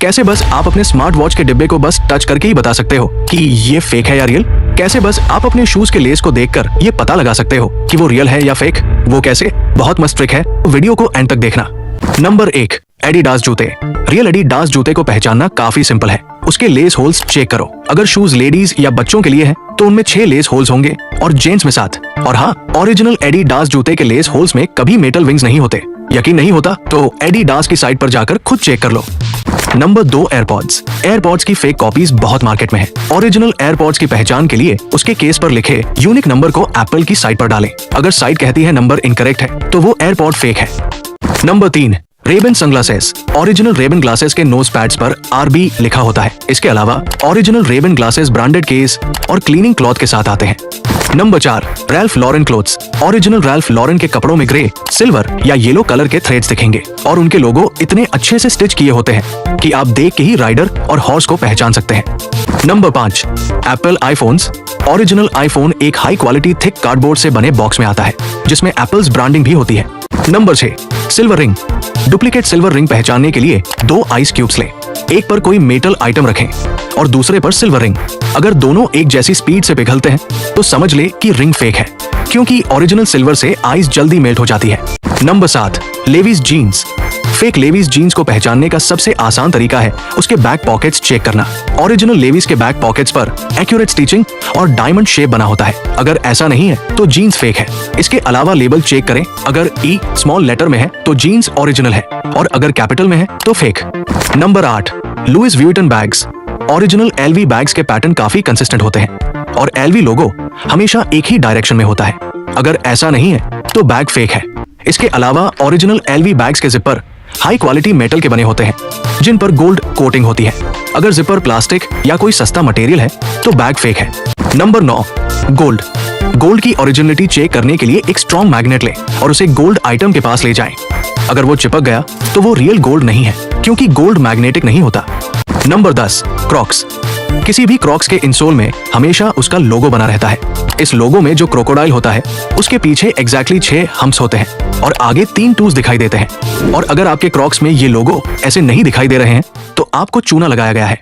कैसे बस आप अपने स्मार्ट वॉच के डिब्बे को बस टच करके ही बता सकते हो कि ये फेक है या रियल। कैसे बस आप अपने शूज के लेस को देखकर ये पता लगा सकते हो कि वो रियल है या फेक। वो कैसे? बहुत मस्त ट्रिक है, वीडियो को एंड तक देखना। नंबर 1, एडिडास जूते। रियल एडिडास जूते को पहचानना काफी सिंपल है। उसके लेस होल्स चेक करो। अगर शूज लेडीज या बच्चों के लिए है तो उनमें 6 लेस होल्स होंगे और जेंट्स में 7। और हाँ, ओरिजिनल एडिडास जूते के लेस होल्स में कभी मेटल विंग्स नहीं होते। यकीन नहीं होता तो एडिडास की साइट पर जाकर खुद चेक कर लो। Number 2, airpods. एयरपॉड्स की फेक कॉपीज बहुत मार्केट में है। ओरिजिनल एयरपॉड्स की पहचान के लिए उसके केस पर लिखे यूनिक नंबर को एप्पल की साइट पर डालें। अगर साइट कहती है नंबर इनकरेक्ट है तो वो एयरपॉड फेक है। Number 3, Ray-Ban sunglasses. Original Ray-Ban glasses के नोज पैड्स पर RB लिखा होता है। इसके अलावा original Ray-Ban glasses branded case और क्लीनिंग क्लॉथ के साथ आते हैं। Number 4, Ralph Lauren clothes. Original Ralph Lauren के कपड़ों में ग्रे, सिल्वर या येलो कलर के थ्रेड्स दिखेंगे और उनके लोगो इतने अच्छे से स्टिच किए होते हैं कि आप देख के ही राइडर और हॉर्स को पहचान सकते हैं। Number 5, Apple iPhones. Original iPhone एक हाई क्वालिटी थिक कार्डबोर्ड से बने बॉक्स में आता है जिसमें एप्पल्स ब्रांडिंग भी होती है। Number 6, silver ring. Duplicate silver ring पहचानने के लिए 2 आइस क्यूब्स लें। एक पर कोई मेटल आइटम रखें और दूसरे पर सिल्वर रिंग। अगर दोनों एक जैसी स्पीड से पिघलते हैं तो समझ ले कि रिंग फेक है, क्योंकि ओरिजिनल सिल्वर से आइस जल्दी मेल्ट हो जाती है। Number 7, Levi's jeans. Fake Levi's jeans को पहचानने का सबसे आसान तरीका है उसके बैक पॉकेट्स चेक करना। ओरिजिनल लेविस के बैक पॉकेट्स पर एक्यूरेट स्टिचिंग और डायमंड शेप बना होता है। अगर ऐसा नहीं है तो जीन्स फेक है। इसके अलावा लेबल चेक करें। अगर E स्मॉल लेटर में है तो जीन्स ओरिजिनल है और अगर कैपिटल में है तो fake. Number 8, Louis Vuitton bags. Original LV bags के पैटर्न काफी कंसिस्टेंट होते हैं और LV लोगो हमेशा एक ही डायरेक्शन में होता है। अगर ऐसा नहीं है तो बैग फेक है। इसके अलावा ओरिजिनल LV बैग्स के जिपर हाई क्वालिटी मेटल के बने होते हैं जिन पर गोल्ड कोटिंग होती है। अगर जिपर प्लास्टिक या कोई सस्ता मटेरियल है तो बैग फेक है। Number 9, gold. गोल्ड की ओरिजिनलिटी चेक करने के लिए एक स्ट्रॉन्ग मैग्नेट लें और उसे गोल्ड आइटम के पास ले जाएं। अगर वो चिपक गया तो वो रियल गोल्ड नहीं है, क्योंकि गोल्ड मैग्नेटिक नहीं होता। Number 10, Crocs. किसी भी क्रॉक्स के इंसोल में हमेशा उसका लोगो बना रहता है। इस लोगो में जो क्रोकोडाइल होता है उसके पीछे एग्जैक्टली 6 हम्प्स होते हैं और आगे 3 टूज दिखाई देते हैं। और अगर आपके क्रॉक्स में ये लोगो ऐसे नहीं दिखाई दे रहे हैं तो आपको चूना लगाया गया है।